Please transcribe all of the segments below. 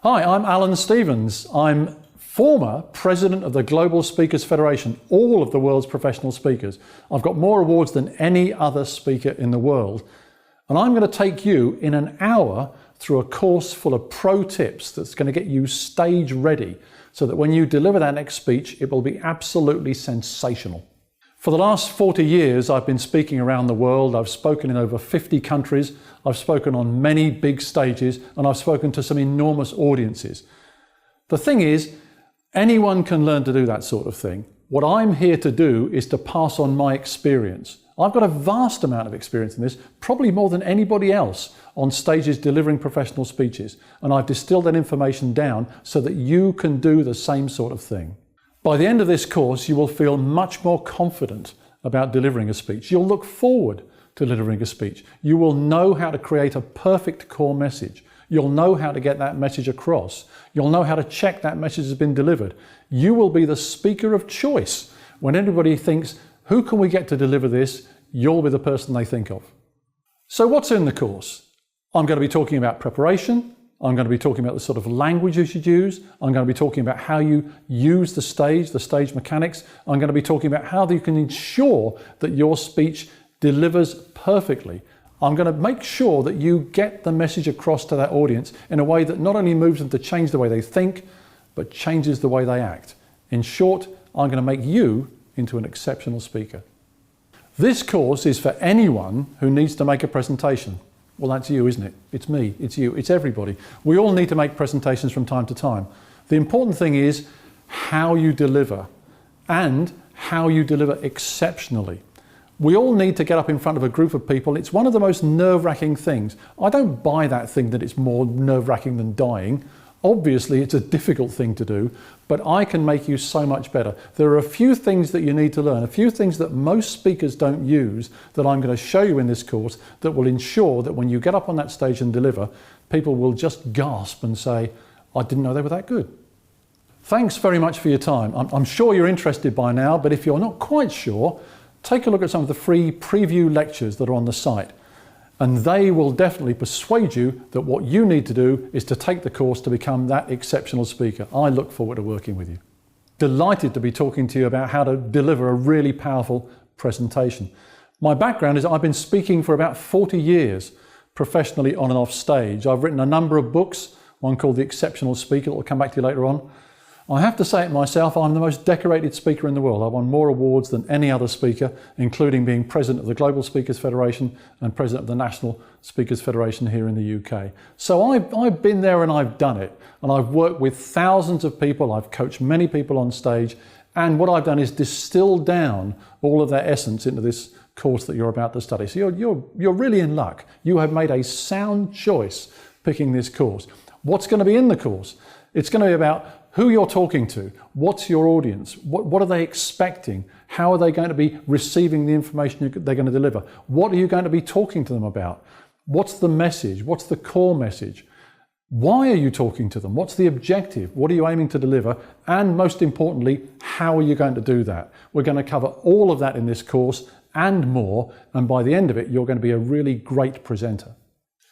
Hi, I'm Allan Stevens. I'm former president of the Global Speakers Federation, all of the world's professional speakers. I've got more awards than any other speaker in the world. And I'm going to take you in an hour through a course full of pro tips that's going to get you stage ready so that when you deliver that next speech, it will be absolutely sensational. For the last 40 years, I've been speaking around the world. I've spoken in over 50 countries. I've spoken on many big stages, and I've spoken to some enormous audiences. The thing is, anyone can learn to do that sort of thing. What I'm here to do is to pass on my experience. I've got a vast amount of experience in this, probably more than anybody else on stages delivering professional speeches. And I've distilled that information down so that you can do the same sort of thing. By the end of this course, you will feel much more confident about delivering a speech. You'll look forward to delivering a speech. You will know how to create a perfect core message. You'll know how to get that message across. You'll know how to check that message has been delivered. You will be the speaker of choice. When anybody thinks, who can we get to deliver this? You'll be the person they think of. So what's in the course? I'm going to be talking about preparation. I'm going to be talking about the sort of language you should use. I'm going to be talking about how you use the stage mechanics. I'm going to be talking about how you can ensure that your speech delivers perfectly. I'm going to make sure that you get the message across to that audience in a way that not only moves them to change the way they think, but changes the way they act. In short, I'm going to make you into an exceptional speaker. This course is for anyone who needs to make a presentation. Well, that's you, isn't it? It's me, it's you, it's everybody. We all need to make presentations from time to time. The important thing is how you deliver and how you deliver exceptionally. We all need to get up in front of a group of people. It's one of the most nerve-wracking things. I don't buy that thing that it's more nerve-wracking than dying. Obviously, it's a difficult thing to do, but I can make you so much better. There are a few things that you need to learn, a few things that most speakers don't use that I'm going to show you in this course that will ensure that when you get up on that stage and deliver, people will just gasp and say, I didn't know they were that good. Thanks very much for your time. I'm sure you're interested by now, but if you're not quite sure, take a look at some of the free preview lectures that are on the site. And they will definitely persuade you that what you need to do is to take the course to become that exceptional speaker. I look forward to working with you. Delighted to be talking to you about how to deliver a really powerful presentation. My background is I've been speaking for about 40 years professionally on and off stage. I've written a number of books, one called The Exceptional Speaker that will come back to you later on. I have to say it myself, I'm the most decorated speaker in the world. I've won more awards than any other speaker, including being president of the Global Speakers Federation and president of the National Speakers Federation here in the UK. So I've been there and I've done it. And I've worked with thousands of people. I've coached many people on stage. And what I've done is distill down all of that essence into this course that you're about to study. So you're really in luck. You have made a sound choice picking this course. What's going to be in the course? It's going to be about who you're talking to, what's your audience, what are they expecting, how are they going to be receiving the information they're going to deliver, what are you going to be talking to them about, what's the message, what's the core message, why are you talking to them, what's the objective, what are you aiming to deliver, and most importantly, how are you going to do that? We're going to cover all of that in this course and more, and by the end of it, you're going to be a really great presenter.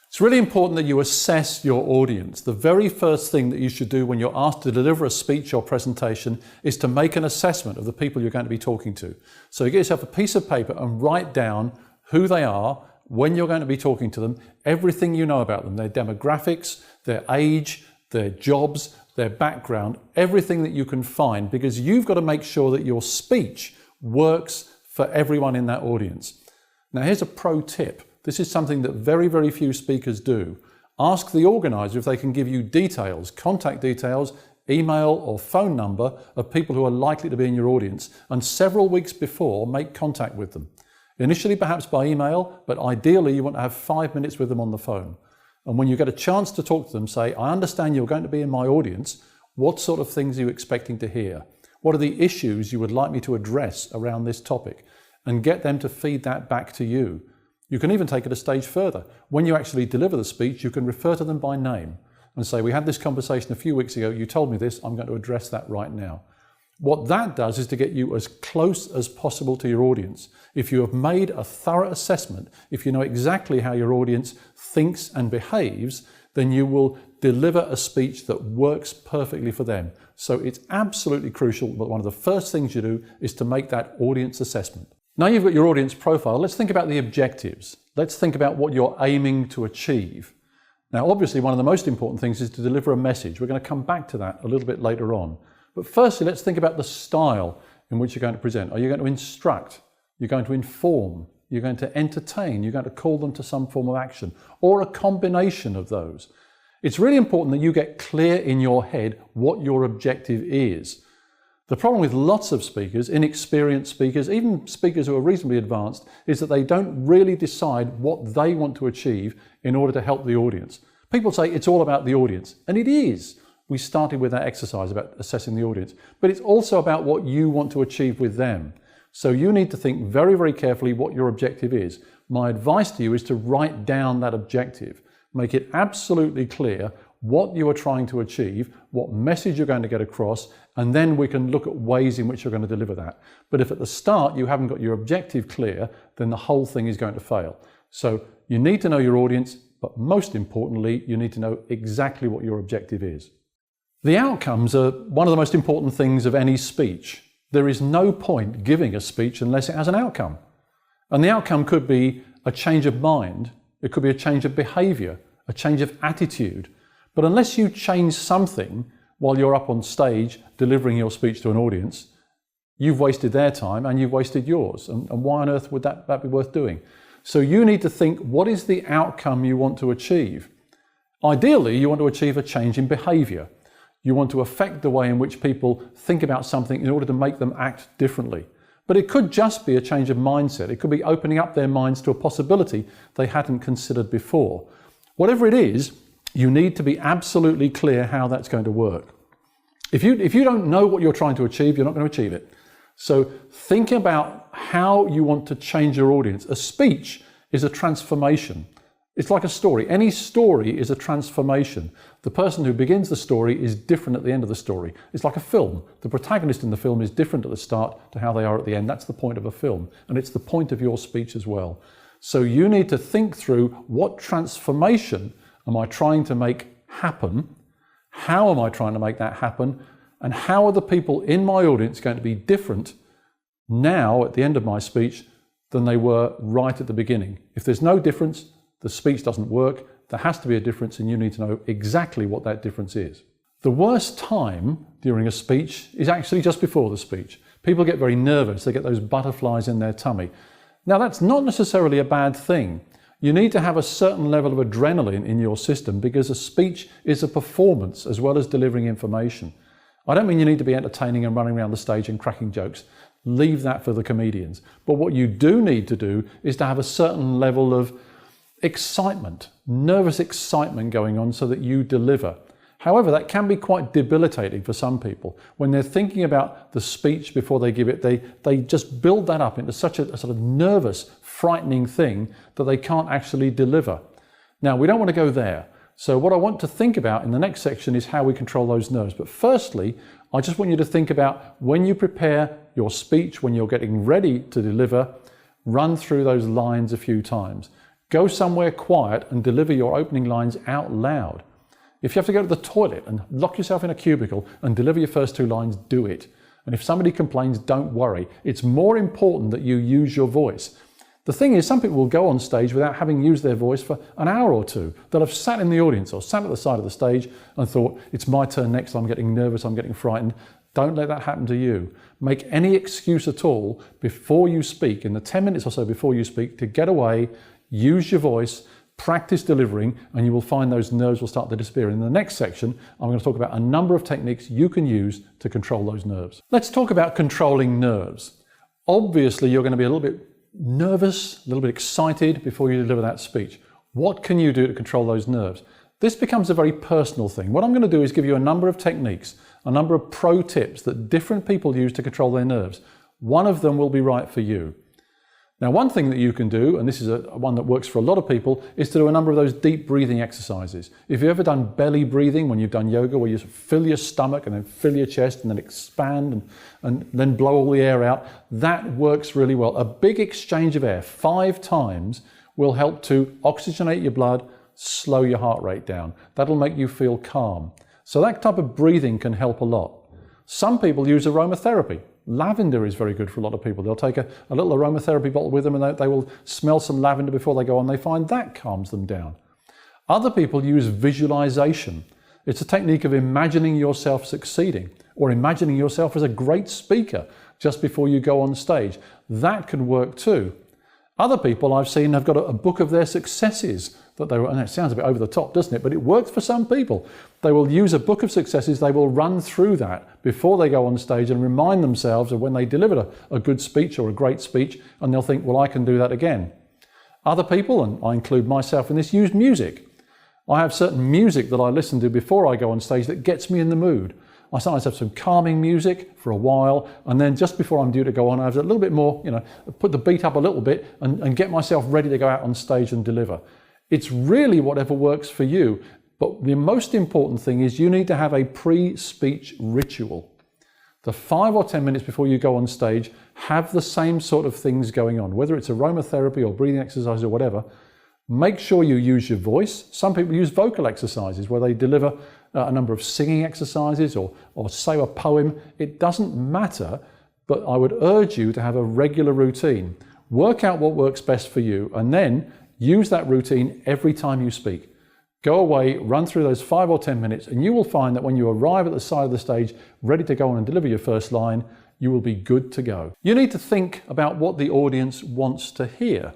It's really important that you assess your audience. The very first thing that you should do when you're asked to deliver a speech or presentation is to make an assessment of the people you're going to be talking to. So you get yourself a piece of paper and write down who they are, when you're going to be talking to them, everything you know about them, their demographics, their age, their jobs, their background, everything that you can find, because you've got to make sure that your speech works for everyone in that audience. Now here's a pro tip. This is something that very, very few speakers do. Ask the organizer if they can give you details, contact details, email or phone number of people who are likely to be in your audience, and several weeks before, make contact with them. Initially perhaps by email, but ideally you want to have 5 minutes with them on the phone. And when you get a chance to talk to them, say, I understand you're going to be in my audience. What sort of things are you expecting to hear? What are the issues you would like me to address around this topic? And get them to feed that back to you. You can even take it a stage further. When you actually deliver the speech, you can refer to them by name and say, we had this conversation a few weeks ago, you told me this, I'm going to address that right now. What that does is to get you as close as possible to your audience. If you have made a thorough assessment, if you know exactly how your audience thinks and behaves, then you will deliver a speech that works perfectly for them. So it's absolutely crucial, but one of the first things you do is to make that audience assessment. Now you've got your audience profile, let's think about the objectives. Let's think about what you're aiming to achieve. Now obviously one of the most important things is to deliver a message. We're going to come back to that a little bit later on. But firstly, let's think about the style in which you're going to present. Are you going to instruct? You're going to inform? You're going to entertain? You're going to call them to some form of action? Or a combination of those? It's really important that you get clear in your head what your objective is. The problem with lots of speakers, inexperienced speakers, even speakers who are reasonably advanced, is that they don't really decide what they want to achieve in order to help the audience. People say it's all about the audience, and it is. We started with that exercise about assessing the audience, but it's also about what you want to achieve with them. So you need to think very, very carefully what your objective is. My advice to you is to write down that objective. Make it absolutely clear what you are trying to achieve, what message you're going to get across, and then we can look at ways in which you're going to deliver that. But if at the start you haven't got your objective clear, then the whole thing is going to fail. So you need to know your audience, but most importantly, you need to know exactly what your objective is. The outcomes are one of the most important things of any speech. There is no point giving a speech unless it has an outcome. And the outcome could be a change of mind, it could be a change of behavior, a change of attitude. But unless you change something while you're up on stage delivering your speech to an audience, you've wasted their time and you've wasted yours. And why on earth would that be worth doing? So you need to think, what is the outcome you want to achieve? Ideally, you want to achieve a change in behavior. You want to affect the way in which people think about something in order to make them act differently. But it could just be a change of mindset. It could be opening up their minds to a possibility they hadn't considered before. Whatever it is, you need to be absolutely clear how that's going to work. If you don't know what you're trying to achieve, you're not going to achieve it. So think about how you want to change your audience. A speech is a transformation. It's like a story. Any story is a transformation. The person who begins the story is different at the end of the story. It's like a film. The protagonist in the film is different at the start to how they are at the end. That's the point of a film. And it's the point of your speech as well. So you need to think through, what transformation am I trying to make happen? How am I trying to make that happen? And how are the people in my audience going to be different now at the end of my speech than they were right at the beginning? If there's no difference, the speech doesn't work. There has to be a difference, and you need to know exactly what that difference is. The worst time during a speech is actually just before the speech. People get very nervous. They get those butterflies in their tummy. Now, that's not necessarily a bad thing. You need to have a certain level of adrenaline in your system, because a speech is a performance as well as delivering information. I don't mean you need to be entertaining and running around the stage and cracking jokes. Leave that for the comedians. But what you do need to do is to have a certain level of excitement, nervous excitement going on so that you deliver. However, that can be quite debilitating for some people. When they're thinking about the speech before they give it, they just build that up into such a sort of nervous, frightening thing that they can't actually deliver. Now, we don't want to go there. So what I want to think about in the next section is how we control those nerves. But firstly, I just want you to think about, when you prepare your speech, when you're getting ready to deliver, run through those lines a few times. Go somewhere quiet and deliver your opening lines out loud. If you have to go to the toilet and lock yourself in a cubicle and deliver your first two lines, do it. And if somebody complains, don't worry. It's more important that you use your voice. The thing is, some people will go on stage without having used their voice for an hour or two. They'll have sat in the audience or sat at the side of the stage and thought, it's my turn next, I'm getting nervous, I'm getting frightened. Don't let that happen to you. Make any excuse at all before you speak, in the 10 minutes or so before you speak, to get away. Use your voice, practice delivering, and you will find those nerves will start to disappear. In the next section, I'm going to talk about a number of techniques you can use to control those nerves. Let's talk about controlling nerves. Obviously, you're going to be a little bit nervous, a little bit excited before you deliver that speech. What can you do to control those nerves? This becomes a very personal thing. What I'm going to do is give you a number of techniques, a number of pro tips that different people use to control their nerves. One of them will be right for you. Now, one thing that you can do, and this is one that works for a lot of people, is to do a number of those deep breathing exercises. If you've ever done belly breathing when you've done yoga, where you fill your stomach and then fill your chest and then expand and then blow all the air out, that works really well. A big exchange of air 5 times will help to oxygenate your blood, slow your heart rate down. That'll make you feel calm. So that type of breathing can help a lot. Some people use aromatherapy. Lavender is very good for a lot of people. They'll take a little aromatherapy bottle with them and they will smell some lavender before they go on. They find that calms them down. Other people use visualization. It's a technique of imagining yourself succeeding or imagining yourself as a great speaker just before you go on stage. That can work too. Other people I've seen have got a book of their successes that they were, and it sounds a bit over the top, doesn't it? But it works for some people. They will use a book of successes, they will run through that before they go on stage and remind themselves of when they delivered a good speech or a great speech, and they'll think, well, I can do that again. Other people, and I include myself in this, use music. I have certain music that I listen to before I go on stage that gets me in the mood. I sometimes have some calming music for a while, and then just before I'm due to go on, I have a little bit more, put the beat up a little bit and get myself ready to go out on stage and deliver. It's really whatever works for you, but the most important thing is you need to have a pre-speech ritual. The 5 or 10 minutes before you go on stage, have the same sort of things going on, whether it's aromatherapy or breathing exercises or whatever. Make sure you use your voice. Some people use vocal exercises where they deliver a number of singing exercises or say a poem. It doesn't matter, but I would urge you to have a regular routine. Work out what works best for you and then use that routine every time you speak. Go away, run through those 5 or 10 minutes, and you will find that when you arrive at the side of the stage, ready to go on and deliver your first line, you will be good to go. You need to think about what the audience wants to hear.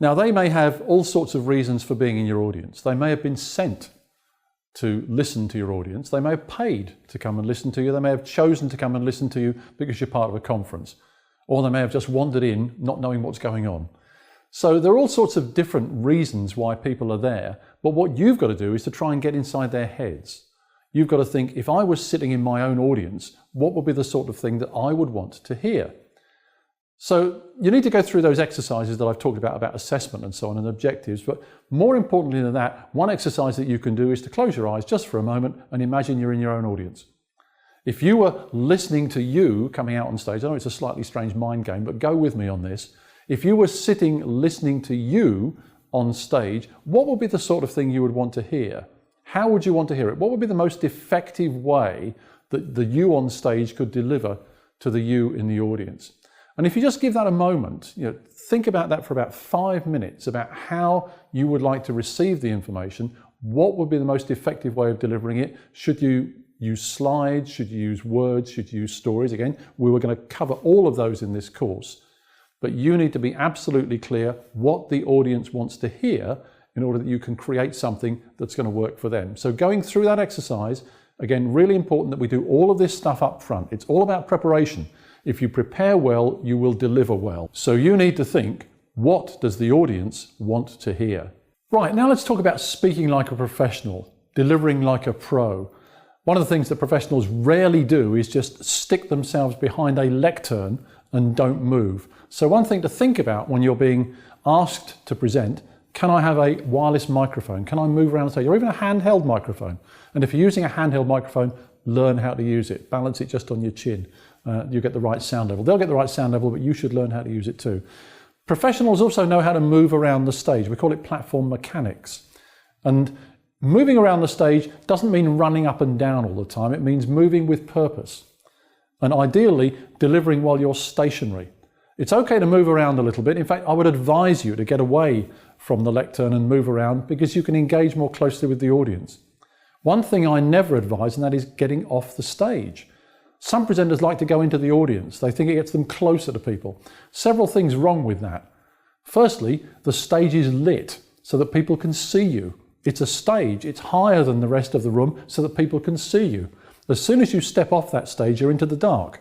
Now, they may have all sorts of reasons for being in your audience. They may have been sent to listen to your audience. They may have paid to come and listen to you. They may have chosen to come and listen to you because you're part of a conference. Or they may have just wandered in, not knowing what's going on. So there are all sorts of different reasons why people are there. But what you've got to do is to try and get inside their heads. You've got to think, if I was sitting in my own audience, what would be the sort of thing that I would want to hear? So you need to go through those exercises that I've talked about assessment and so on and objectives. But more importantly than that, one exercise that you can do is to close your eyes just for a moment and imagine you're in your own audience. If you were listening to you coming out on stage, I know it's a slightly strange mind game, but go with me on this. If you were sitting listening to you on stage, what would be the sort of thing you would want to hear? How would you want to hear it? What would be the most effective way that the you on stage could deliver to the you in the audience? And if you just give that a moment, think about that for about 5 minutes, about how you would like to receive the information. What would be the most effective way of delivering it? Should you use slides? Should you use words? Should you use stories? Again, we were going to cover all of those in this course. But you need to be absolutely clear what the audience wants to hear in order that you can create something that's going to work for them. So going through that exercise, again, really important that we do all of this stuff up front. It's all about preparation. If you prepare well, you will deliver well. So you need to think, what does the audience want to hear? Right, now let's talk about speaking like a professional, delivering like a pro. One of the things that professionals rarely do is just stick themselves behind a lectern and don't move. So one thing to think about when you're being asked to present, can I have a wireless microphone? Can I move around the stage? Or even a handheld microphone? And if you're using a handheld microphone, learn how to use it. Balance it just on your chin. You get the right sound level. They'll get the right sound level, but you should learn how to use it too. Professionals also know how to move around the stage. We call it platform mechanics. And moving around the stage doesn't mean running up and down all the time. It means moving with purpose. And ideally, delivering while you're stationary. It's okay to move around a little bit. In fact, I would advise you to get away from the lectern and move around because you can engage more closely with the audience. One thing I never advise, and that is getting off the stage. Some presenters like to go into the audience. They think it gets them closer to people. Several things wrong with that. Firstly, the stage is lit so that people can see you. It's a stage. It's higher than the rest of the room so that people can see you. As soon as you step off that stage, you're into the dark.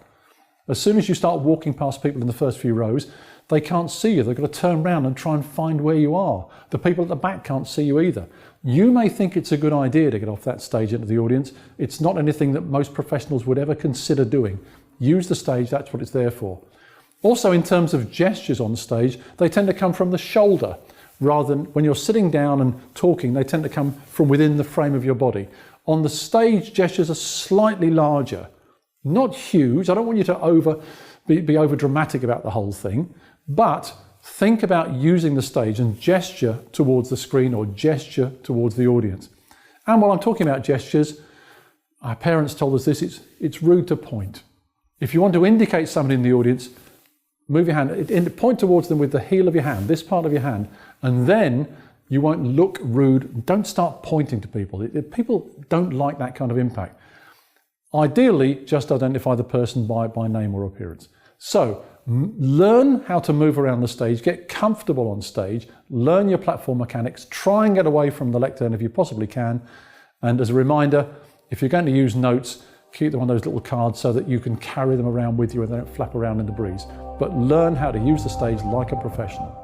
As soon as you start walking past people in the first few rows, they can't see you. They've got to turn around and try and find where you are. The people at the back can't see you either. You may think it's a good idea to get off that stage into the audience. It's not anything that most professionals would ever consider doing. Use the stage, that's what it's there for. Also, in terms of gestures on stage, they tend to come from the shoulder rather than when you're sitting down and talking, they tend to come from within the frame of your body. On the stage, gestures are slightly larger, not huge. I don't want you to be over dramatic about the whole thing, but think about using the stage and gesture towards the screen or gesture towards the audience. And while I'm talking about gestures, our parents told us this, it's rude to point. If you want to indicate somebody in the audience, move your hand, point towards them with the heel of your hand, this part of your hand, and then you won't look rude. Don't start pointing to people. People don't like that kind of impact. Ideally, just identify the person by name or appearance. So, learn how to move around the stage, get comfortable on stage, learn your platform mechanics, try and get away from the lectern if you possibly can. And as a reminder, if you're going to use notes, keep them on those little cards so that you can carry them around with you and they don't flap around in the breeze. But learn how to use the stage like a professional.